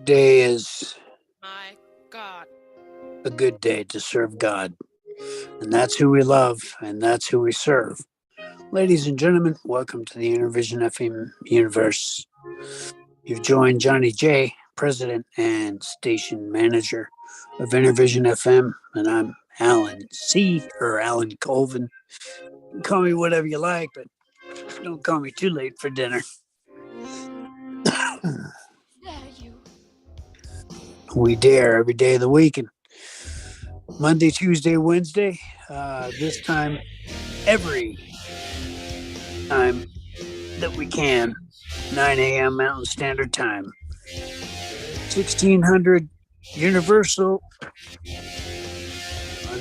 Today is My God. a good day to serve God, and that's who we love, and that's who we serve. Ladies and gentlemen, welcome to the Intervision FM universe. You've joined Johnnie J, President and Station Manager of Intervision FM, and I'm Alan C. or Alan Colvin. You can call me whatever you like, but don't call me too late for dinner. We dare every day of the week, and Monday, Tuesday, Wednesday. This time, every time that we can, 9 a.m. Mountain Standard Time, 1600 Universal on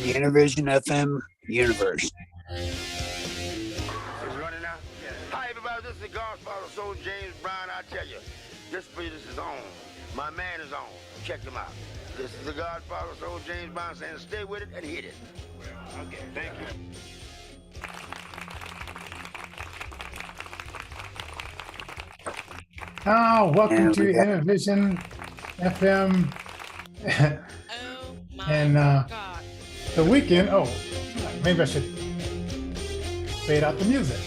the Intervision FM universe. It's running out. Hi, everybody. This is the Godfather Soul James Brown. I tell you, this business is on. My man is on. Check him out. This is the Godfather Soul James Brown saying, stay with it and hit it. Okay, thank you. Welcome to Intervision FM Oh my and God. the weekend. Oh, maybe I should fade out the music.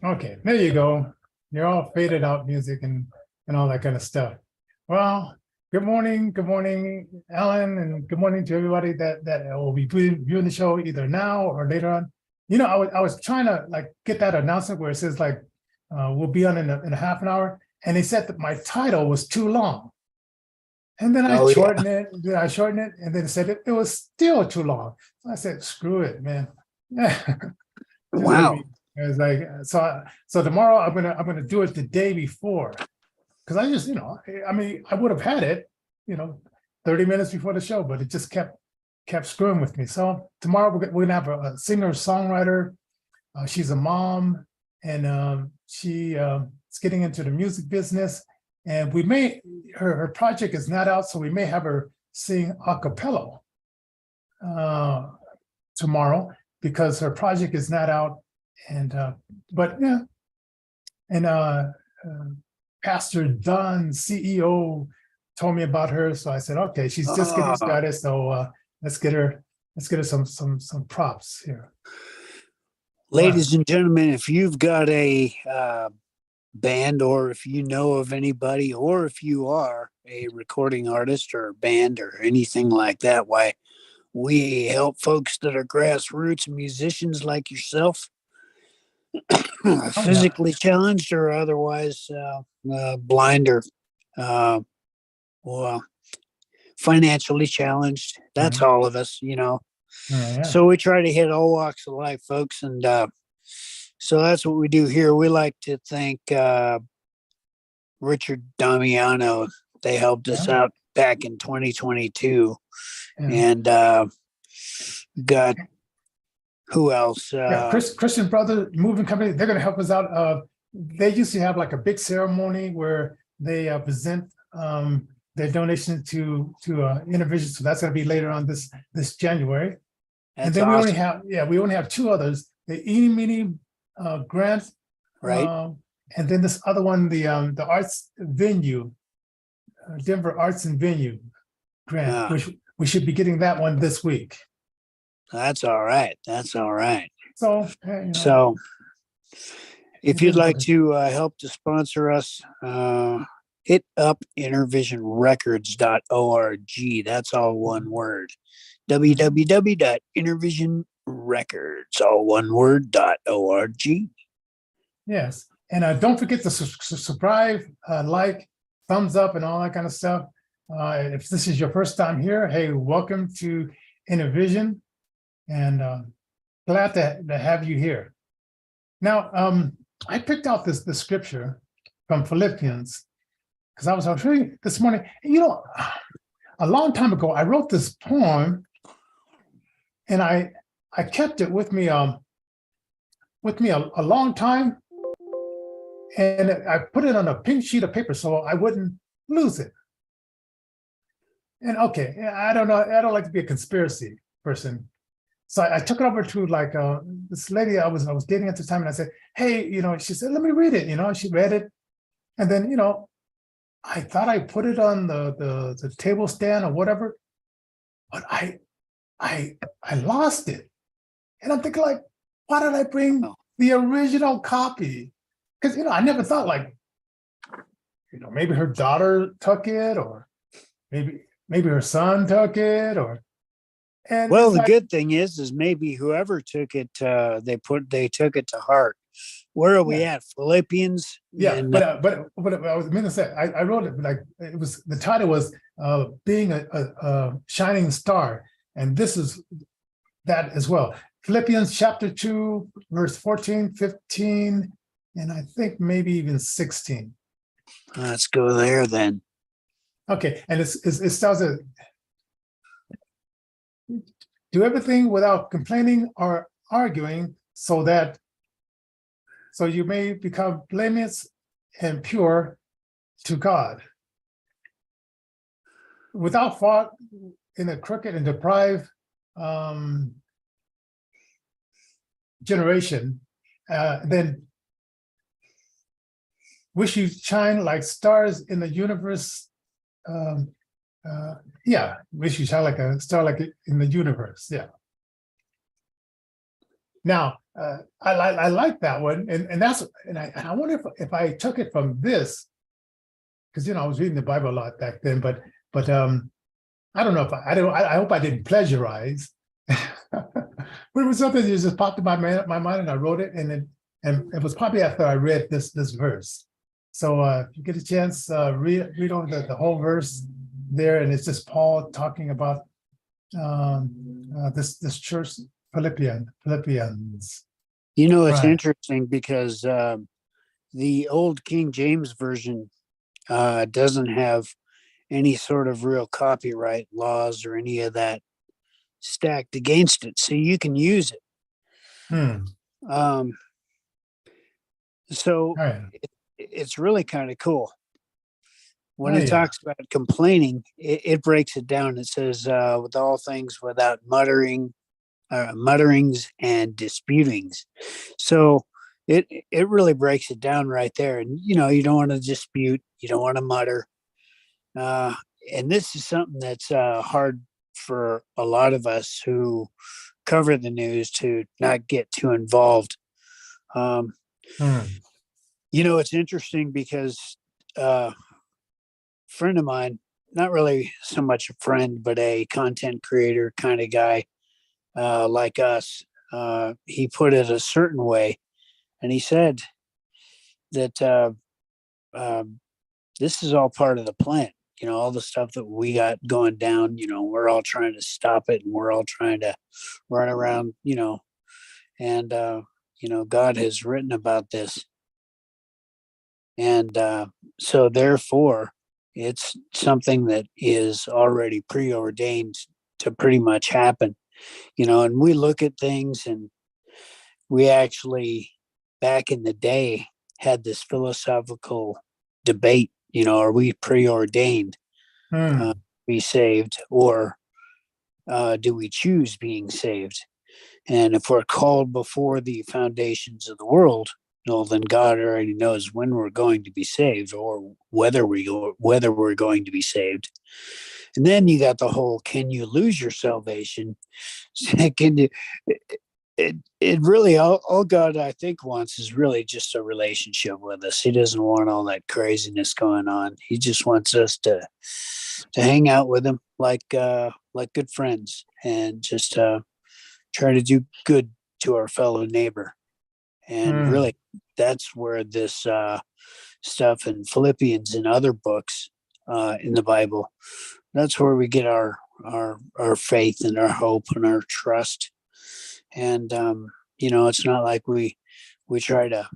Okay, there you go. You're all faded out music and all that kind of stuff. Well, good morning, Alan, and good morning to everybody that will be viewing the show either now or later on. You know, I was trying to get that announcement where it says we'll be on in a half an hour, and they said that my title was too long, and then I shortened it. Then I shortened it, and then it said it was still too long. So I said, "Screw it, man." Wow. It was like so tomorrow I'm gonna do it the day before, because I just I would have had it 30 minutes before the show, but it just kept screwing with me. So tomorrow we're gonna have a singer songwriter. She's a mom, and she is getting into the music business, and we may her project is not out, so we may have her sing a cappella tomorrow because her project is not out. And Pastor Dunn, CEO, told me about her, so I said, okay, she's just getting started, so let's get her some props here. Ladies and gentlemen, if you've got a band, or if you know of anybody, or if you are a recording artist or a band or anything like that, why, we help folks that are grassroots musicians like yourself, physically challenged or otherwise blind or financially challenged. That's all of us, So we try to hit all walks of life, folks, and so that's what we do here. We like to thank Richard Damiano. They helped us out back in 2022, and got who else? Christian Brothers Moving Company. They're going to help us out. They used to have a big ceremony where they present their donation to Intervision. So that's going to be later on this January. That's and then awesome. we only have two others: the Eeny Meeny grant, right? And then this other one, the arts venue, Denver Arts and Venue grant, which we should be getting that one this week. That's all right. So, so if you'd like to help to sponsor us, hit up intervisionrecords.org. That's all one word. www.intervisionrecords, all one word, .org. Yes. And don't forget to subscribe, thumbs up, and all that kind of stuff. If this is your first time here, hey, welcome to Intervision. And glad to have you here. Now, I picked out the scripture from Philippians because I was reading this morning. A long time ago, I wrote this poem, and I kept it with me a long time, and I put it on a pink sheet of paper so I wouldn't lose it. And okay, I don't know. I don't like to be a conspiracy person. So I took it over to this lady I was dating at the time, and I said, "Hey, she said, let me read it." She read it, and then I thought I put it on the table stand or whatever, but I lost it. And I'm thinking like, why did I bring the original copy? Because I never thought like, maybe her daughter took it, or maybe her son took it, and Well, it's the like, good thing is maybe whoever took it, they took it to heart. Where are we at? Philippians? yeah, And, but I was meant to say, I wrote it like it was, the title was being a shining star, and this is that as well. Philippians chapter 2, verse 14, 15, and I think maybe even 16. let's go there then. Okay, and it starts at, do everything without complaining or arguing, so you may become blameless and pure to God, without fault in a crooked and deprived generation. Then wish you shine like stars in the universe. Wish you shine like a star, like in the universe. Yeah. Now, I like that one, and I wonder if I took it from this, because I was reading the Bible a lot back then, but I don't know if I hope I didn't plagiarize. But it was something that just popped in my mind, and I wrote it, and it was probably after I read this verse. So if you get a chance, read over the whole verse there, and it's just Paul talking about this church, Philippians. It's Right. interesting because the old King James version doesn't have any sort of real copyright laws or any of that stacked against it, so you can use it. So Right. it's really kind of cool. When Oh, it yeah. talks about complaining, it breaks it down. It says, with all things without mutterings and disputings. So it really breaks it down right there. And, you don't want to dispute, you don't want to mutter. And this is something that's hard for a lot of us who cover the news to not get too involved. It's interesting because a friend of mine, not really so much a friend, but a content creator kind of guy like us, he put it a certain way. And he said that this is all part of the plan. All the stuff that we got going down, we're all trying to stop it, and we're all trying to run around, and, God has written about this. And so therefore, it's something that is already preordained to pretty much happen, and we look at things, and we actually, back in the day, had this philosophical debate, are we preordained to be saved, or do we choose being saved? And if we're called before the foundations of the world, well, then God already knows when we're going to be saved, or whether we're going to be saved. And then you got the whole, can you lose your salvation? Can you? It really, all God, I think, wants is really just a relationship with us. He doesn't want all that craziness going on. He just wants us to hang out with him like good friends, and just try to do good to our fellow neighbor. And really, that's where this stuff in Philippians and other books in the Bible, that's where we get our faith and our hope and our trust. And it's not like we try to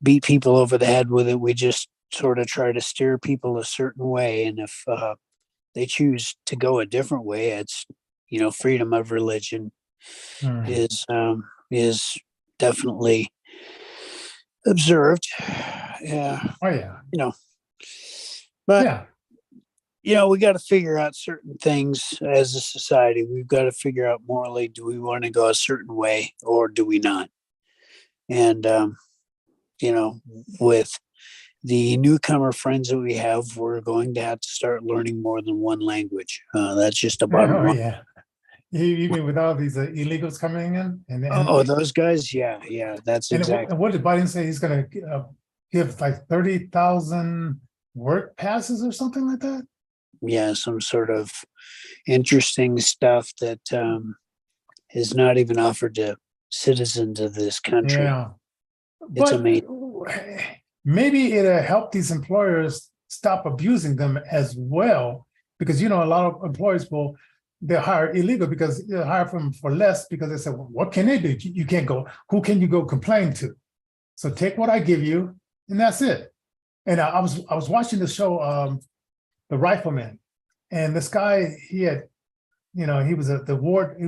beat people over the head with it. We just sort of try to steer people a certain way, and if they choose to go a different way, it's freedom of religion is definitely observed. Yeah. Oh, yeah. But yeah. We got to figure out certain things as a society. We've got to figure out morally, do we want to go a certain way or do we not? And with the newcomer friends that we have, we're going to have to start learning more than one language. That's just a bottom Oh line. yeah. You mean with all these illegals coming in, Oh, those guys, yeah, that's exactly. and what did Biden say? He's going to give like 30,000 work passes or something like that. Yeah, some sort of interesting stuff that is not even offered to citizens of this country. Yeah, It's but amazing. maybe it'll help these employers stop abusing them as well, because a lot of employers they'll hire illegal because they'll hire them for less because they say, well, what can they do? You can't go. Who can you go complain to? So take what I give you, and that's it. And I was watching the show, The Rifleman, and this guy, he had, he was not the warden, he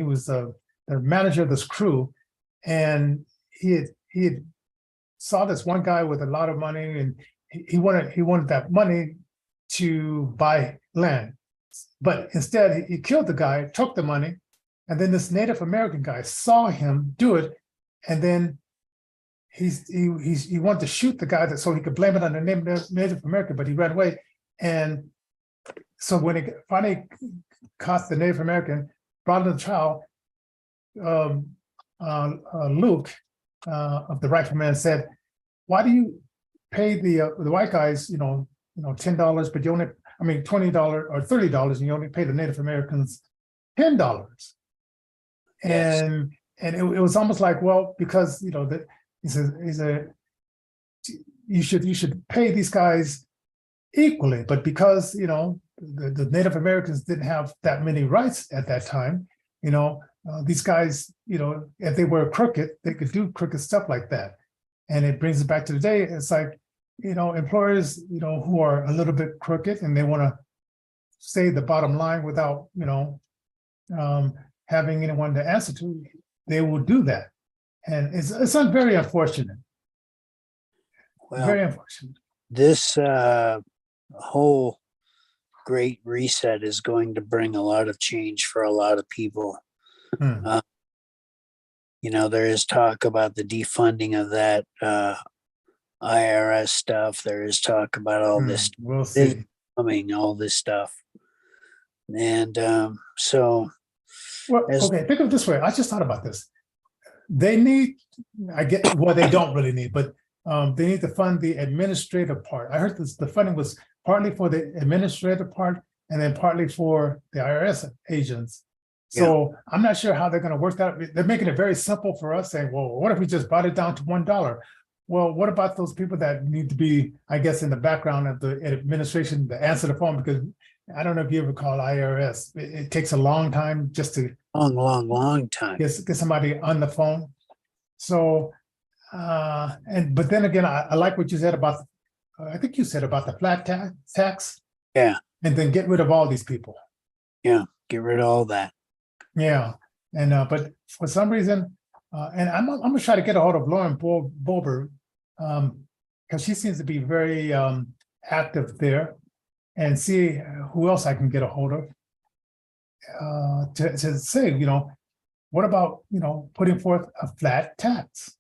was the manager of this crew, and he had saw this one guy with a lot of money, and he wanted that money to buy land, but instead he killed the guy, took the money, and then this Native American guy saw him do it, and then he wanted to shoot the guy so he could blame it on the Native American, but he ran away, and so when it finally caught the Native American, brought him to trial, Luke of the Rifleman said, "Why do you pay the white guys, $10, but you only, $20 or $30, and you only pay the Native Americans $10?" Yes. And it was almost like, well, because he said you should pay these guys equally, but because the Native Americans didn't have that many rights at that time, these guys, if they were crooked, they could do crooked stuff like that. And it brings it back to today. It's like, employers, who are a little bit crooked and they want to say the bottom line without, having anyone to answer to, they will do that. And it's very unfortunate. Well, Very unfortunate. This whole great reset is going to bring a lot of change for a lot of people. There is talk about the defunding of that IRS stuff. There is talk about all this We'll see. all this stuff. And so. Well, okay, think of it this way. I just thought about this. They need, they don't really need, but they need to fund the administrative part. I heard the funding was partly for the administrative part and then partly for the IRS agents. So I'm not sure how they're going to work that. They're making it very simple for us, saying, well, what if we just brought it down to $1? Well, what about those people that need to be, I guess, in the background of the administration to answer the phone? Because I don't know if you ever call IRS. It takes a long time just to long time get somebody on the phone. So, but then again, I like what you said about, I think you said about the flat tax. Yeah. And then get rid of all these people. Yeah, get rid of all that. Yeah, and but for some reason, and I'm gonna try to get a hold of Lauren Boebert, because she seems to be very active there, and see who else I can get a hold of to say, what about putting forth a flat tax?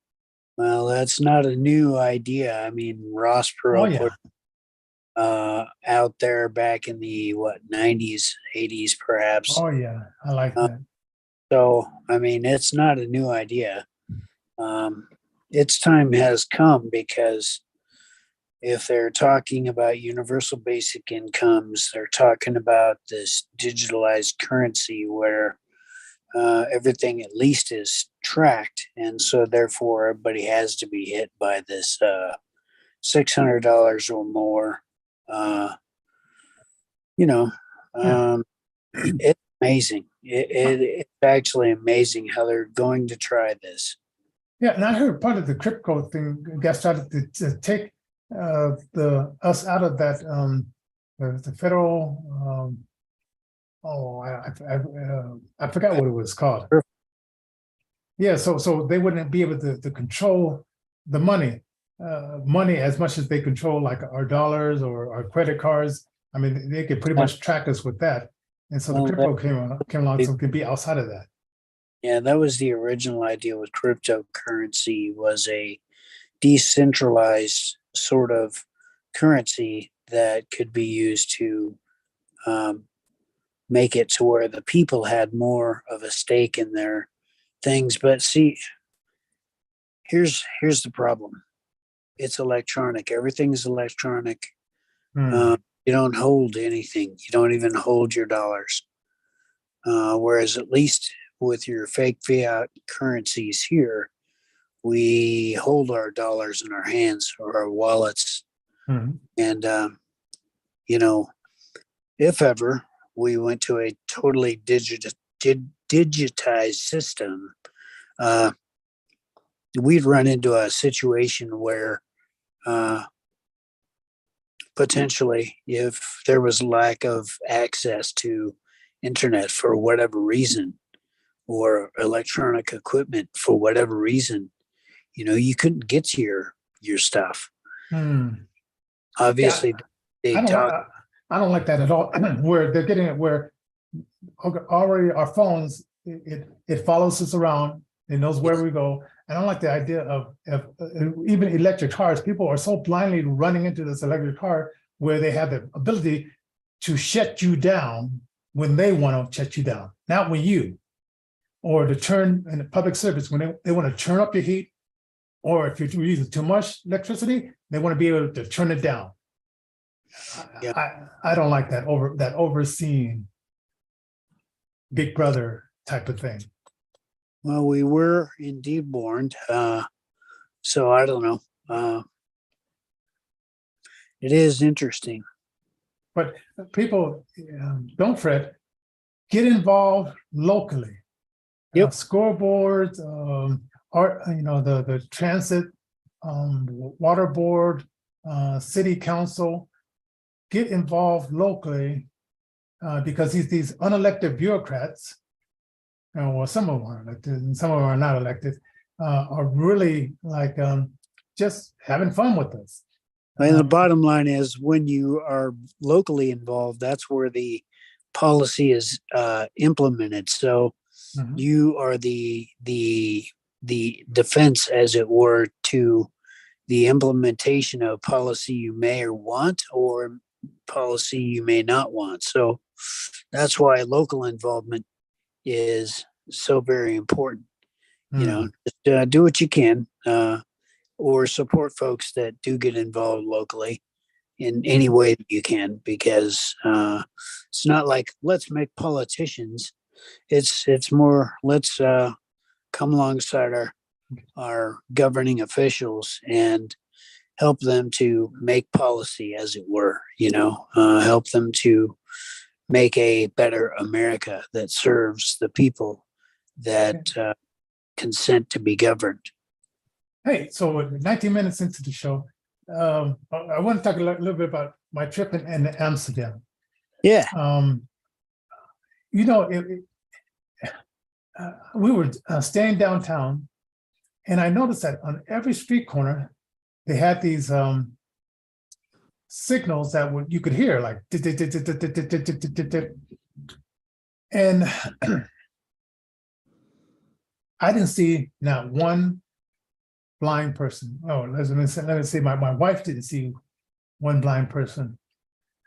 Well, that's not a new idea. Ross Perot put out there back in the 90s, 80s, perhaps. Oh yeah, I like that. So, it's not a new idea. Its time has come, because if they're talking about universal basic incomes, they're talking about this digitalized currency where everything at least is tracked. And so therefore everybody has to be hit by this $600 or more. It's amazing. It's actually amazing how they're going to try this. Yeah, and I heard part of the crypto thing got started to take us out of that the federal. I forgot what it was called. Yeah, so they wouldn't be able to control the money as much as they control like our dollars or our credit cards. They could pretty much track us with that. And so the crypto came along, so it could be outside of that. Yeah, that was the original idea with cryptocurrency, was a decentralized sort of currency that could be used to make it to where the people had more of a stake in their things. But see, here's the problem. It's electronic. Everything's electronic. You don't hold anything. You don't even hold your dollars. Whereas at least with your fake fiat currencies here, we hold our dollars in our hands or our wallets. And, if ever we went to a totally digitized system, we'd run into a situation where potentially, if there was lack of access to internet for whatever reason, or electronic equipment for whatever reason, you couldn't get to your stuff. Obviously, I don't like that at all. Where they're getting it, where already our phones, it follows us around. It knows where we go. I don't like the idea of even electric cars. People are so blindly running into this electric car where they have the ability to shut you down when they want to shut you down, not when you, or to turn in public service when they want to turn up your heat, or if you're using too much electricity, they want to be able to turn it down. I don't like that overseeing Big Brother type of thing. Well, we were indeed warned, so I don't know. It is interesting. But people, don't fret, get involved locally. Yep. Scoreboards, the transit, water board, city council, get involved locally because these unelected bureaucrats, well, some of them are elected and some of them are not elected, are really like just having fun with us. And the bottom line is, when you are locally involved, that's where the policy is implemented. So you are the defense, as it were, to the implementation of policy you may or want, or policy you may not want. So that's why local involvement is so very important. Just do what you can, or support folks that do get involved locally in any way that you can, because it's not like let's make politicians. It's more let's come alongside our governing officials and help them to make policy, as it were. Help them to make a better America that serves the people that consent to be governed. Hey, so 19 minutes into the show, I want to talk a little bit about my trip in Amsterdam. Yeah. We were staying downtown, and I noticed that on every street corner, they had these signals that you could hear, like, and I didn't see not one blind person. Oh, let me say, my wife didn't see one blind person,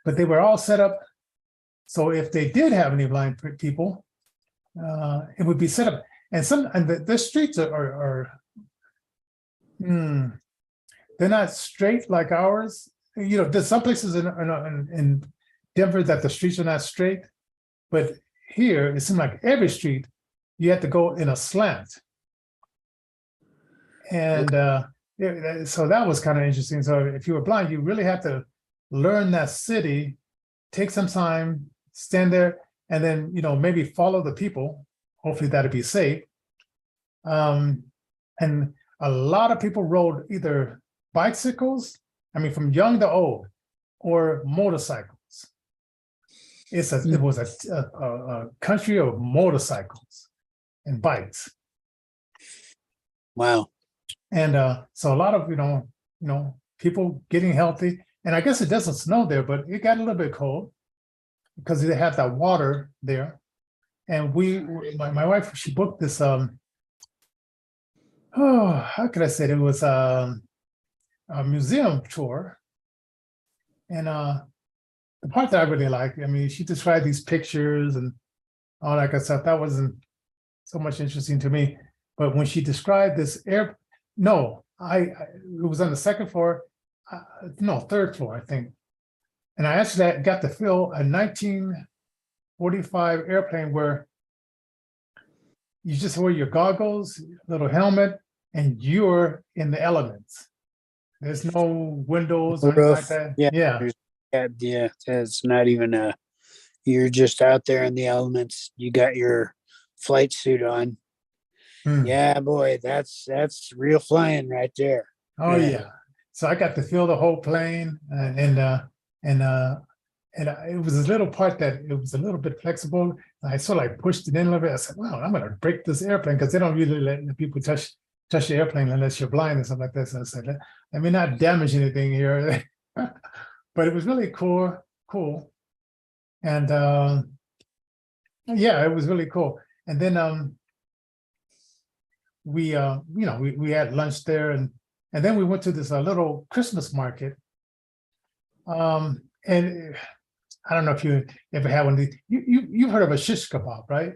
but they were all set up. So if they did have any blind people, it would be set up. And the streets are they're not straight like ours. There's some places in Denver that the streets are not straight, but here it seemed like every street you had to go in a slant. And so that was kind of interesting. So if you were blind, you really had to learn that city, take some time, stand there, and then maybe follow the people. Hopefully that'd be safe. And a lot of people rode either bicycles, from young to old, or motorcycles. It was a country of motorcycles and bikes. Wow. And so a lot of people getting healthy. And I guess it doesn't snow there, but it got a little bit cold because they have that water there. And my wife, she booked this how could I say it? It was museum tour. And the part that I really liked, I mean, she described these pictures and all that good stuff. That wasn't so much interesting to me. But when she described this it was on the second floor, no, third floor, I think. And I actually got to feel a 1945 airplane where you just wear your goggles, little helmet, and you're in the elements. There's no windows or anything like that. Yeah. Yeah, it's not even you're just out there in the elements. You got your flight suit on. Yeah, boy, that's real flying right there. Oh yeah. So I got to feel the whole plane, and it was a little part that it was a little bit flexible. I sort of like pushed it in a little bit. I said, "Wow, I'm going to break this airplane," because they don't really let the people touch the airplane unless you're blind and stuff like that. So I said, "Let me not damage anything here." But it was really cool, and yeah, it was really cool. And then we had lunch there, and then we went to this little Christmas market. And I don't know if you ever had one of these. You've heard of a shish kebab, right?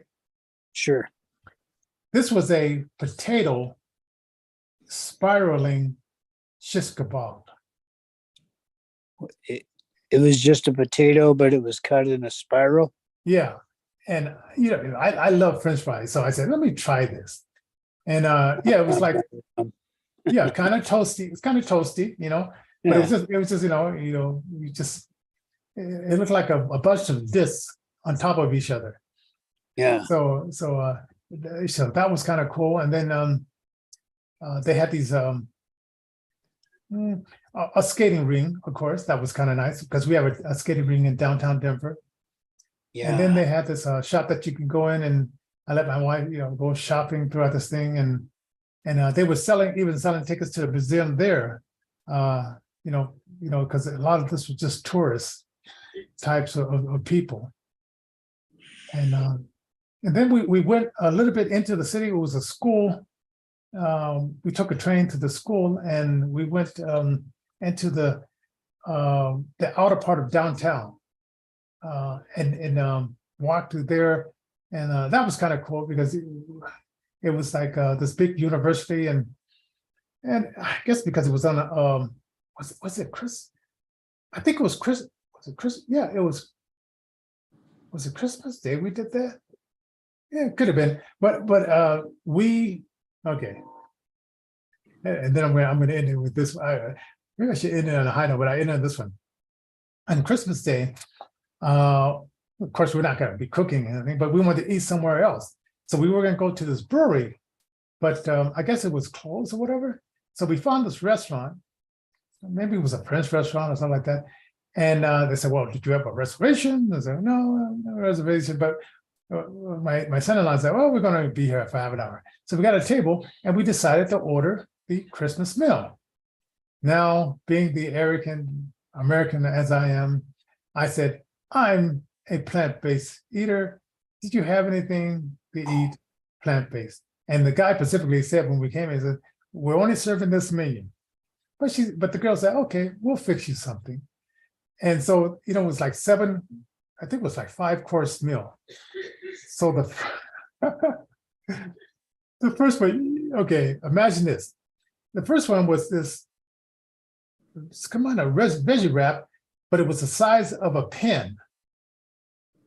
Sure. This was a potato spiraling shish kebab. It was just a potato, but it was cut in a spiral. Yeah, and I love French fries, so I said, let me try this. And yeah, it was like, yeah, kind of toasty. It's kind of toasty, but it was just it looked like a bunch of discs on top of each other. Yeah. So that was kind of cool. And then they had these a skating ring, of course. That was kind of nice because we have a skating ring in downtown Denver. Yeah. And then they had this shop that you can go in, and I let my wife, go shopping throughout this thing, and they were selling tickets to the museum there. Because a lot of this was just tourist types of people. And then we went a little bit into the city. It was a school. We took a train to the school, and we went into the outer part of downtown, and walked through there, and that was kind of cool because it was like this big university, and I guess because it was on was it Chris? I think it was Chris. Was it Chris? Yeah, it was. Was it Christmas Day we did that? Yeah, it could have been. But we okay. And then I'm going to end it with this. Maybe I should end it on a high note, but I end on this one. On Christmas Day, of course, we're not going to be cooking anything, but we wanted to eat somewhere else. So we were going to go to this brewery, but I guess it was closed or whatever. So we found this restaurant. Maybe it was a French restaurant or something like that. And they said, "Well, did you have a reservation?" I said, "No, no reservation." But my son-in-law said, "Well, we're going to be here for half an hour." So we got a table, and we decided to order the Christmas meal. Now, being the American as I am, I said, "I'm a plant-based eater. Did you have anything to eat plant-based?" And the guy specifically said when we came, he said, "We're only serving this menu." But the girl said, "Okay, we'll fix you something." And so, it was like I think it was like 5-course meal. So the first one, okay, imagine this. The first one was this, come on, a veggie wrap, but it was the size of a pen.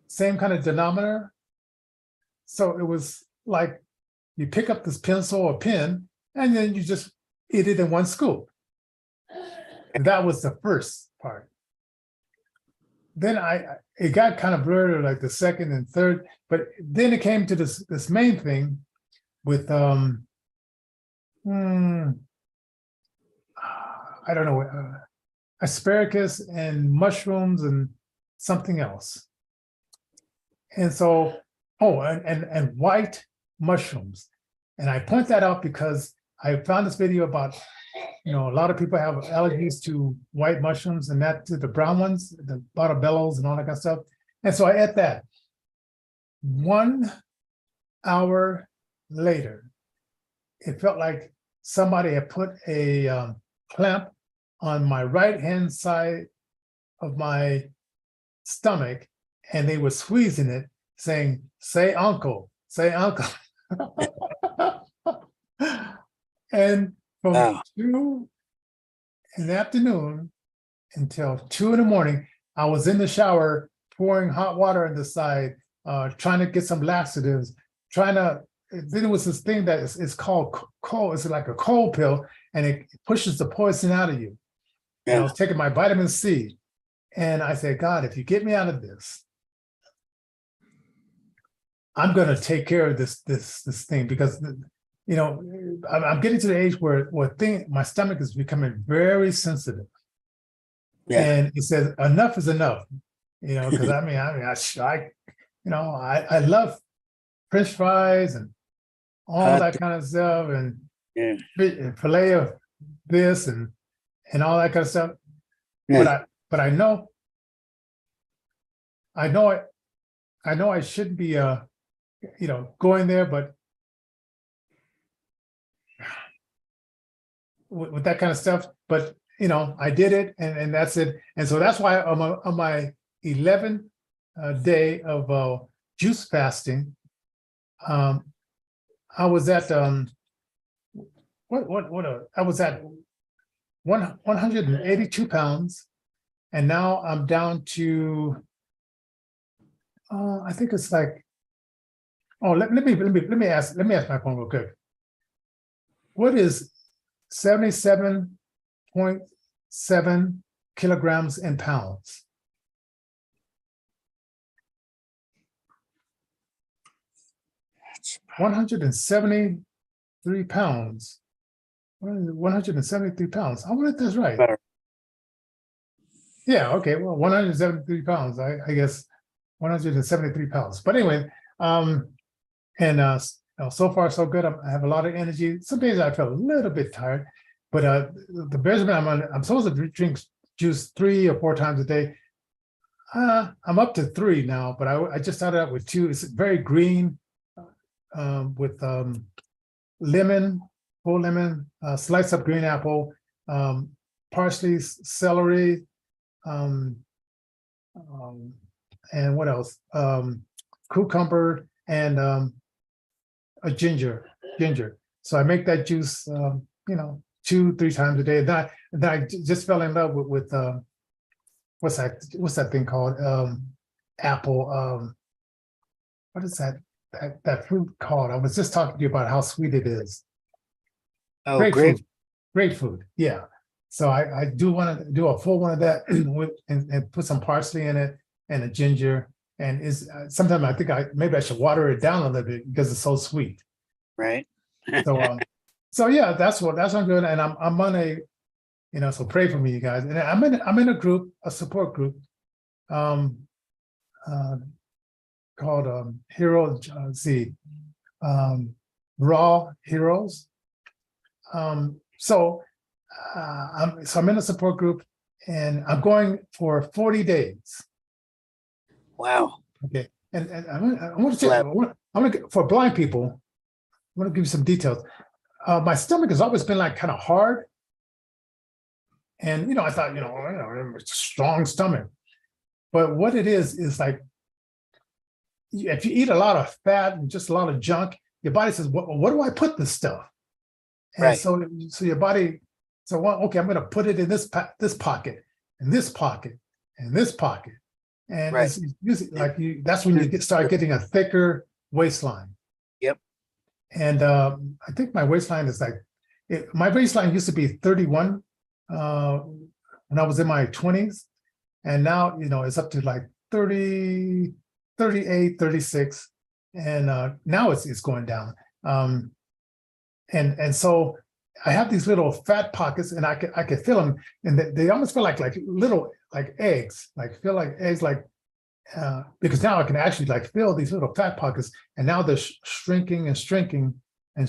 Same kind of denominator. So it was like you pick up this pencil or pen, and then you just eat it in one scoop. And that was the first part. Then it got kind of blurred, like the second and third, but then it came to this main thing with I don't know, asparagus and mushrooms and something else. And so, and white mushrooms. And I point that out because I found this video about, a lot of people have allergies to white mushrooms, and that to the brown ones, the portobellos and all that kind of stuff. And so I ate that. 1 hour later, it felt like somebody had put a clamp on my right-hand side of my stomach, and they were squeezing it, saying, say uncle, say uncle. And from Wow. 2 in the afternoon until 2 in the morning, I was in the shower pouring hot water on the side, trying to get some laxatives, then it was this thing that is called cold. It's like a cold pill, and it pushes the poison out of you. And I Yeah. was taking my vitamin C, and I said, God, if you get me out of this, I'm going to take care of this thing, because I'm getting to the age where my stomach is becoming very sensitive. Yeah. And it says enough is enough, because I love French fries and all that kind of stuff, and Yeah. filet of this and all that kind of stuff. Yeah. But I know I shouldn't be going there, but with that kind of stuff. But I did it, and that's it. And so that's why on my 11th day of juice fasting, I was at I was at 182 pounds, and now I'm down to I think it's like, let me ask my phone real quick. What is 77.7 kilograms in pounds? That's 173 pounds. 173 pounds. I wonder if that's right. better. Yeah, okay. Well, 173 pounds. I guess 173 pounds. But anyway, so far so good. I have a lot of energy. Some days I feel a little bit tired, but the regimen I'm supposed to drink juice 3 or 4 times a day. I'm up to 3 now, but I just started out with 2. It's very green, with lemon, whole lemon, slice up green apple, parsley, celery, and what else? Cucumber and a ginger. So I make that juice, 2-3 times a day. Then I just fell in love with what's that thing called? Apple. What is that fruit called? I was just talking to you about how sweet it is. Oh, Grapefruit. Yeah. So I do want to do a full one of that and put some parsley in it and a ginger. And sometimes I think maybe I should water it down a little bit because it's so sweet. Right. So yeah, that's what I'm doing. And I'm on a, so pray for me, you guys. And I'm in a group, a support group, called Hero Z, Raw Heroes. So I'm in a support group, and I'm going for 40 days. Wow. Okay, and I want to say, for blind people, I want to give you some details. My stomach has always been like kind of hard, and I thought, it's a strong stomach, but what it is like, if you eat a lot of fat and just a lot of junk, your body says, what do I put this stuff? And right. So your body, okay, I'm going to put it in this pocket, and this pocket, and this pocket. And right. it's like that's when you start getting a thicker waistline. Yep. And I think my waistline is like, my waistline used to be 31 when I was in my 20s. And now, it's up to like 30, 38, 36. And now it's going down. And so I have these little fat pockets, and I can feel them, and they almost feel like little eggs, feel like eggs, because now I can actually feel these little fat pockets, and now they're shrinking and shrinking and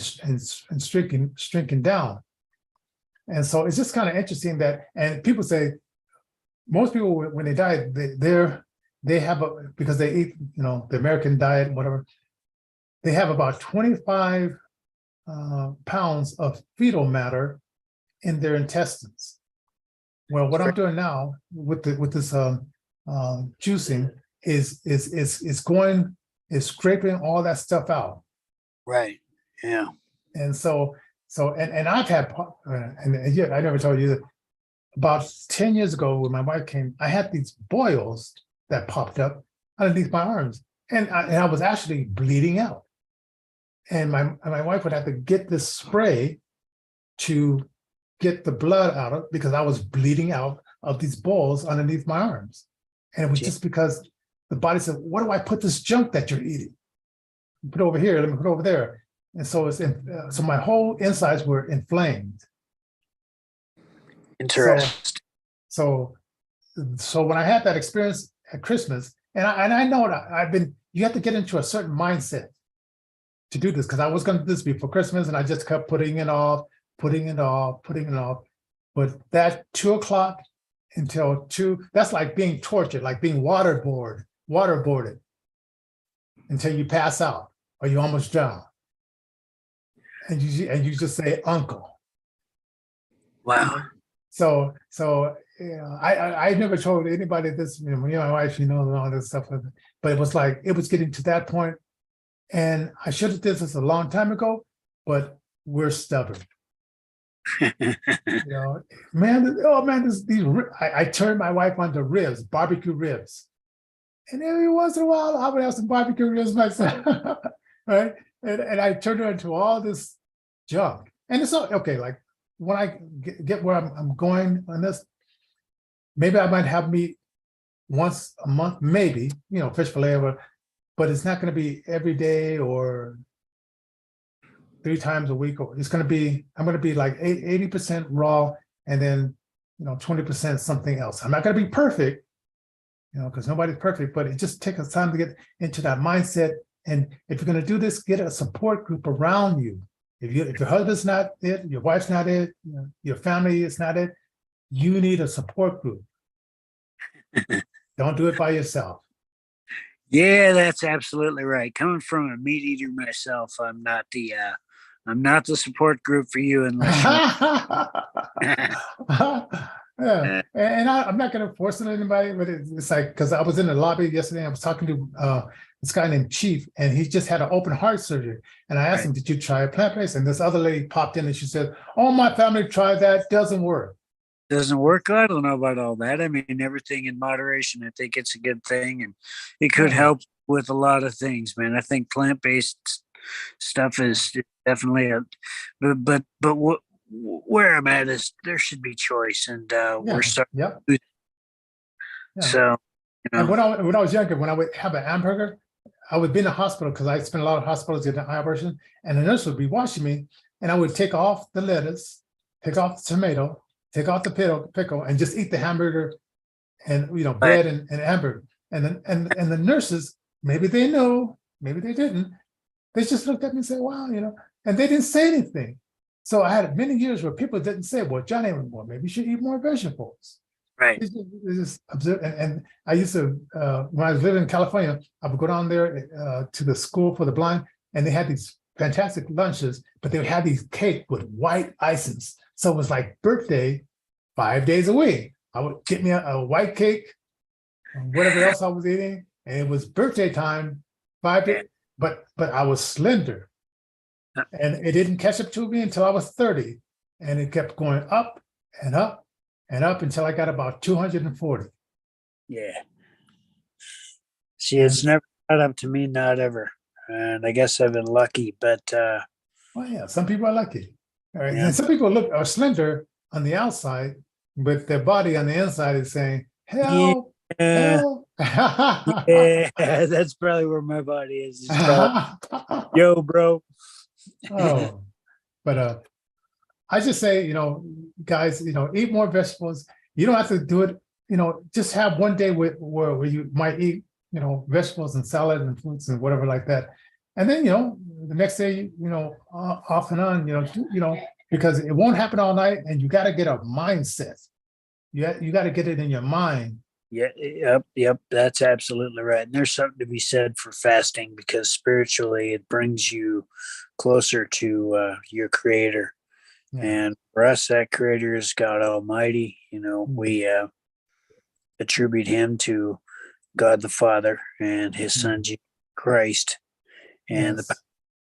shrinking down. And so it's just kind of interesting that, and people say, most people when they die, they have because they eat the American diet, whatever, they have about 25 pounds of fetal matter in their intestines. Well, what I'm doing now with this juicing is scraping all that stuff out. Right. Yeah. And and I've had and yeah, I never told you that about 10 years ago when my wife came, I had these boils that popped up underneath my arms, and I was actually bleeding out. And my wife would have to get this spray to get the blood out of, because I was bleeding out of these balls underneath my arms. And it was just because the body said, "What do I put this junk that you're eating? Put it over here, let me put it over there." And so so my whole insides were inflamed. Interesting. So when I had that experience at Christmas, and I know that you have to get into a certain mindset to do this, because I was going to do this before Christmas, and I just kept putting it off. But that 2:00 until 2, that's like being tortured, like being waterboarded until you pass out or you almost drown. And you just say, "Uncle." Wow. So I never told anybody this, my wife, she knows all this stuff, but it was like, it was getting to that point, and I should have did this a long time ago, but we're stubborn. Man, I turned my wife onto ribs, barbecue ribs. And every once in a while, I would have some barbecue ribs myself, right? And I turned her into all this junk. And it's okay, like when I get where I'm going on this, maybe I might have meat once a month, maybe, fish fillet, but it's not going to be every day or 3 times a week. It's going to be, I'm going to be like 80% raw, and then 20% something else. I'm not going to be perfect, because nobody's perfect, but it just takes time to get into that mindset. And if you're going to do this, get a support group around you. If your husband's not it, your wife's not it, your family is not it, you need a support group. Don't do it by yourself. Yeah, that's absolutely right. Coming from a meat eater myself, I'm not the support group for you unless you. Yeah, and I'm not going to force it on anybody, but it's like, because I was in the lobby yesterday, I was talking to this guy named Chief, and he just had an open heart surgery, and I asked him, "Did you try a plant-based?" And this other lady popped in and she said, "Oh, my family tried that, doesn't work." Doesn't work. I don't know about all that. I mean, everything in moderation. I think it's a good thing, and it could help with a lot of things, man. I think plant-based stuff is definitely but where I'm at is there should be choice, and we're starting. Yep. So, And when I was younger, when I would have a hamburger, I would be in the hospital, because I spent a lot of hospitals getting eye operation, and the nurse would be watching me, and I would take off the lettuce, take off the tomato, take off the pickle, and just eat the hamburger and bread and hamburger. And the nurses, maybe they know, maybe they didn't. They just looked at me and said, "Wow," and they didn't say anything. So I had many years where people didn't say, "Well, Johnny, maybe you should eat more vegetables." Right. They just observe. And I used to, when I was living in California, I would go down there to the school for the blind, and they had these fantastic lunches, but they would have these cake with white icings. So it was like birthday 5 days a week. I would get me a white cake, whatever else I was eating, and it was birthday time 5 days. But I was slender, and it didn't catch up to me until I was 30, and it kept going up and up and up until I got about 240. Yeah. See, it's never caught up to me, not ever. And I guess I've been lucky, but well, yeah, some people are lucky. All right. Yeah. And some people are slender on the outside, but their body on the inside is saying, "Help, help." Yeah, that's probably where my body is. Yo, bro. Oh, but I just say, guys, eat more vegetables. You don't have to do it, just have one day where you might eat, vegetables and salad and fruits and whatever like that. And then, the next day, off and on, because it won't happen all night, and you got to get a mindset. You got to get it in your mind. Yeah, yep, that's absolutely right. And there's something to be said for fasting, because spiritually it brings you closer to your creator. And for us, that creator is God Almighty. We attribute him to God the Father and his son Jesus Christ and the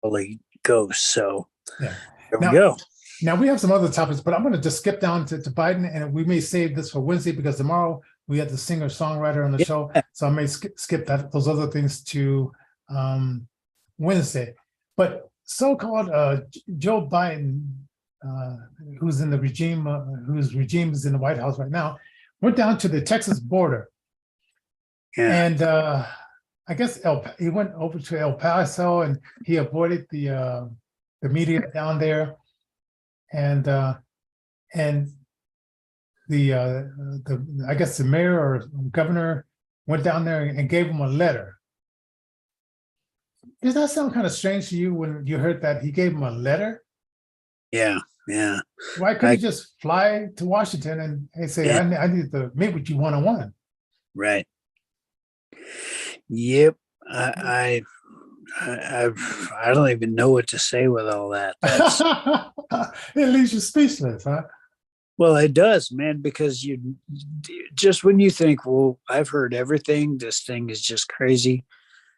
Holy Ghost. So there we go. Now we have some other topics, but I'm going to just skip down to Biden, and we may save this for Wednesday because tomorrow we have the singer-songwriter on the show. So I may skip those other things to Wednesday. But so-called Joe Biden, who's in the regime, whose regime is in the White House right now, went down to the Texas border. And I guess he went over to El Paso, and he avoided the media down there. And the I guess the mayor or governor went down there and gave him a letter. Does that sound kind of strange to you when you heard that he gave him a letter? Yeah. Why couldn't he just fly to Washington and say, I need to meet with you one-on-one? Right. Yep. I don't even know what to say with all that. It leaves you speechless, huh? Well, it does, man, because you just when you think, well, I've heard everything, this thing is just crazy.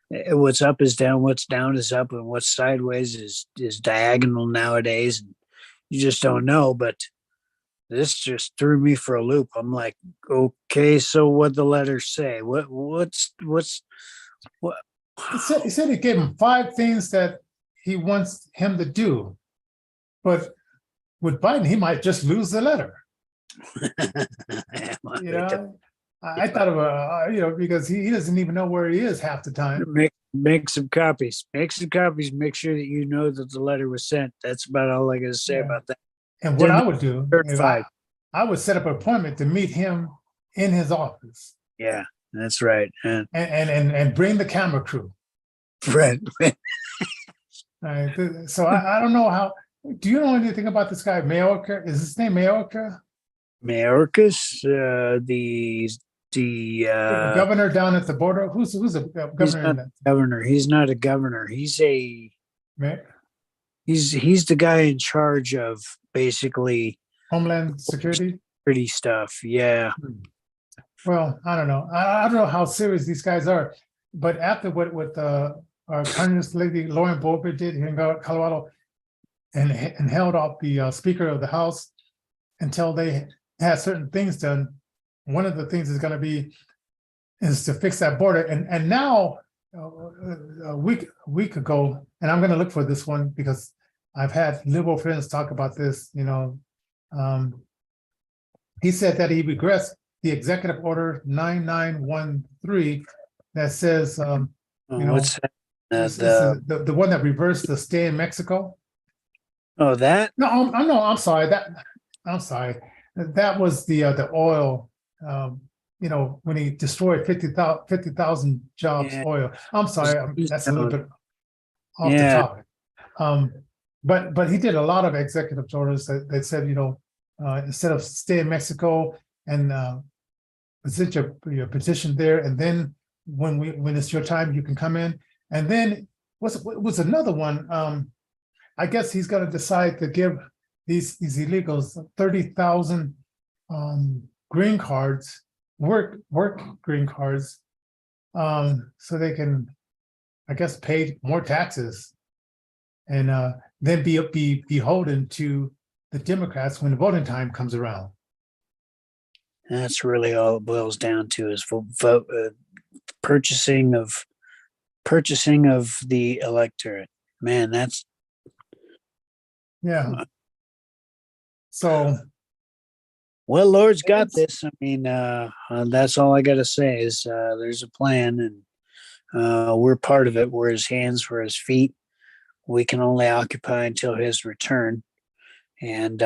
What's up is down, what's down is up, and what's sideways is diagonal nowadays. And you just don't know. But this just threw me for a loop. I'm like, okay, so what the letters say? What's what? He said he gave him 5 things that he wants him to do, but with Biden, he might just lose the letter. I thought of because he doesn't even know where he is half the time. Make some copies. Make some copies. Make sure that you know that the letter was sent. That's about all I got to say about that. And what I would do, I would set up an appointment to meet him in his office. Yeah. That's right. And bring the camera crew. Right. So I don't know how. Do you know anything about this guy, Mayorkas? Is his name Mayorkas? Mayorkas, the governor down at the border. Who's the governor? He's not a governor. He's a he's the guy in charge of basically Homeland Security stuff. Yeah. Well, I don't know. I don't know how serious these guys are, but after what our Congress lady Lauren Boebert did here in Colorado, and held off the Speaker of the House until they had certain things done. One of the things is going to be to fix that border. And now a week ago, and I'm going to look for this one because I've had liberal friends talk about this. He said that he regrets the executive order 9913 that says, what's that? The one that reversed the stay in Mexico. Oh, that? No, I'm sorry. I'm sorry. That was the oil. When he destroyed 50,000 jobs, oil. I'm sorry. That's a little bit off the topic. But he did a lot of executive orders that said, instead of stay in Mexico and present your petition there, and then when it's your time, you can come in. And then was another one. I guess he's going to decide to give these illegals 30,000 green cards, work green cards, so they can, I guess, pay more taxes, and then be beholden to the Democrats when the voting time comes around. That's really all it boils down to is purchasing of the electorate. Man, that's So, well, Lord's got this. I mean, that's all I got to say is there's a plan, and we're part of it. We're his hands, we're his feet. We can only occupy until his return, and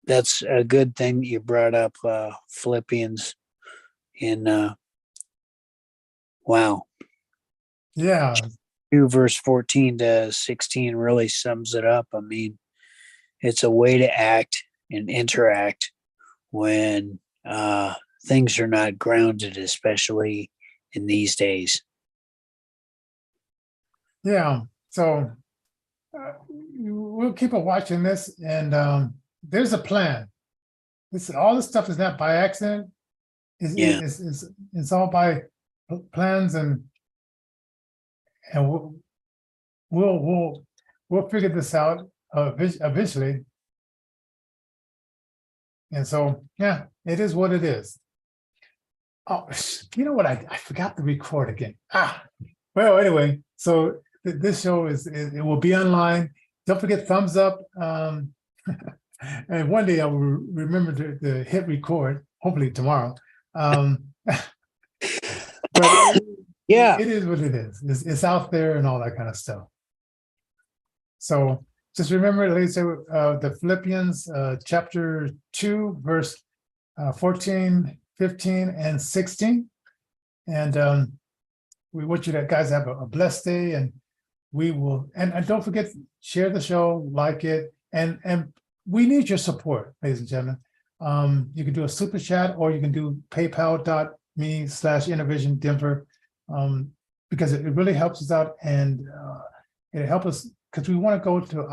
that's a good thing that you brought up, Philippians. Wow. Yeah. 2 verse 14 to 16 really sums it up. I mean, it's a way to act and interact when things are not grounded, especially in these days. Yeah. So we'll keep on watching this, and there's a plan. All this stuff is not by accident. Yeah. It's all by plans, and we'll figure this out eventually. And so, yeah, it is what it is. Oh, you know what? I forgot to record again. Well, anyway, so this show it will be online. Don't forget thumbs up. And one day I will remember to hit record, hopefully tomorrow. But Yeah. it is what it is. It's out there and all that kind of stuff. So just remember, ladies, the Philippians chapter 2, verse 14, 15, and 16. And we want you guys have a blessed day, and we will, and don't forget, share the show, like it, and we need your support, ladies and gentlemen. You can do a super chat, or you can do paypal.me/Intervision Denver, because it really helps us out, and it helps us because we want to go to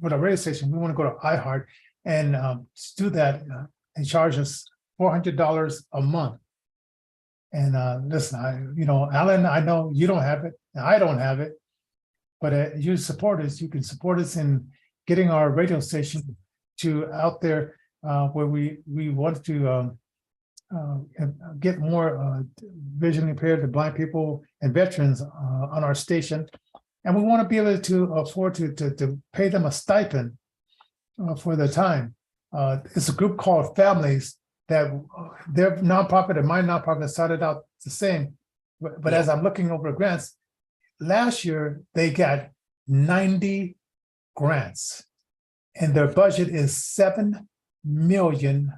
with a radio station. We want to go to iHeart and do that and charge us $400 a month. And listen, Alan, I know you don't have it, and I don't have it, but you support us. You can support us in getting our radio station to out there where we want to get more visually impaired and blind people and veterans on our station. And we want to be able to afford to pay them a stipend for their time. It's a group called Families that their nonprofit and my nonprofit started out the same. But as I'm looking over grants, last year they got 90 grants, and their budget is $7 million.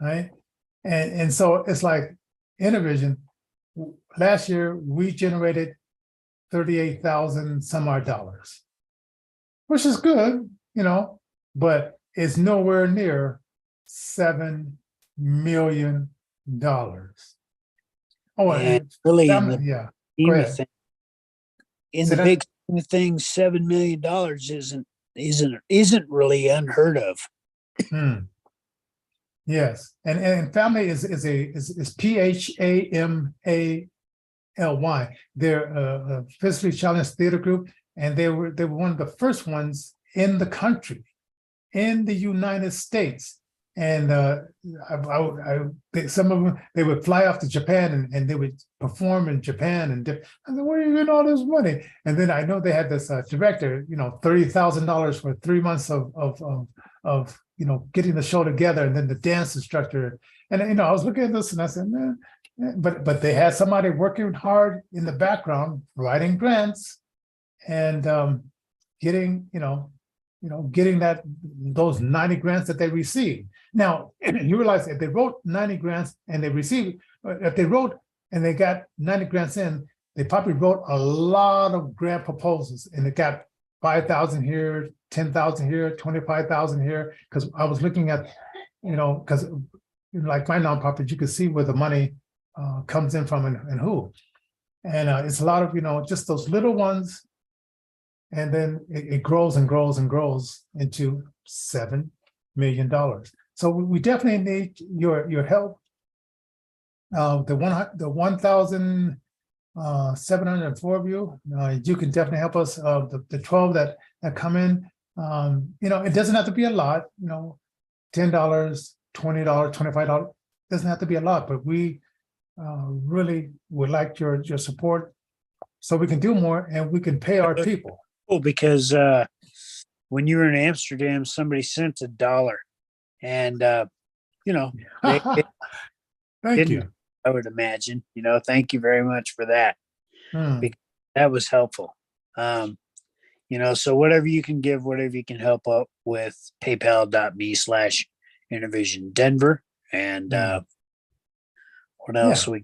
Right? And so it's like Intervision, last year we generated 38,000 some odd dollars, which is good, but it's nowhere near $7 million. Oh, and really, yeah. in the big scheme of things, $7 million isn't really unheard of. Yes, and Family is PHAMALY. They're a physically challenged theater group, and they were one of the first ones in the country, in the United States. And some of them, they would fly off to Japan and they would perform in Japan. And I said, where are you getting all this money? And then I know they had this director, $30,000 for 3 months of getting the show together, and then the dance instructor. And I was looking at this and I said, man, but they had somebody working hard in the background, writing grants and getting those 90 grants that they received. Now, you realize if they wrote 90 grants and they received, if they wrote and they got 90 grants in, they probably wrote a lot of grant proposals, and it got 5,000 here, 10,000 here, 25,000 here. Because I was looking at, because like my nonprofit, you can see where the money comes in from and who. And it's a lot of, just those little ones. And then it grows and grows and grows into $7 million. So we definitely need your help. The 1,704 of you, you can definitely help us. The 12 that come in, it doesn't have to be a lot. $10, $20, $25 doesn't have to be a lot, but we really would like your support so we can do more and we can pay our people. Oh, because when you were in Amsterdam, somebody sent $1, and Thank you. I would imagine. Thank you very much for that. Because that was helpful. So whatever you can give, whatever you can help out with, paypal.me/Intervision Denver, and what else we.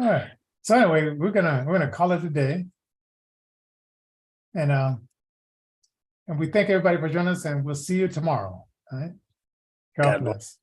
All right. So anyway, we're gonna call it a day. And we thank everybody for joining us, and we'll see you tomorrow. All right. God bless.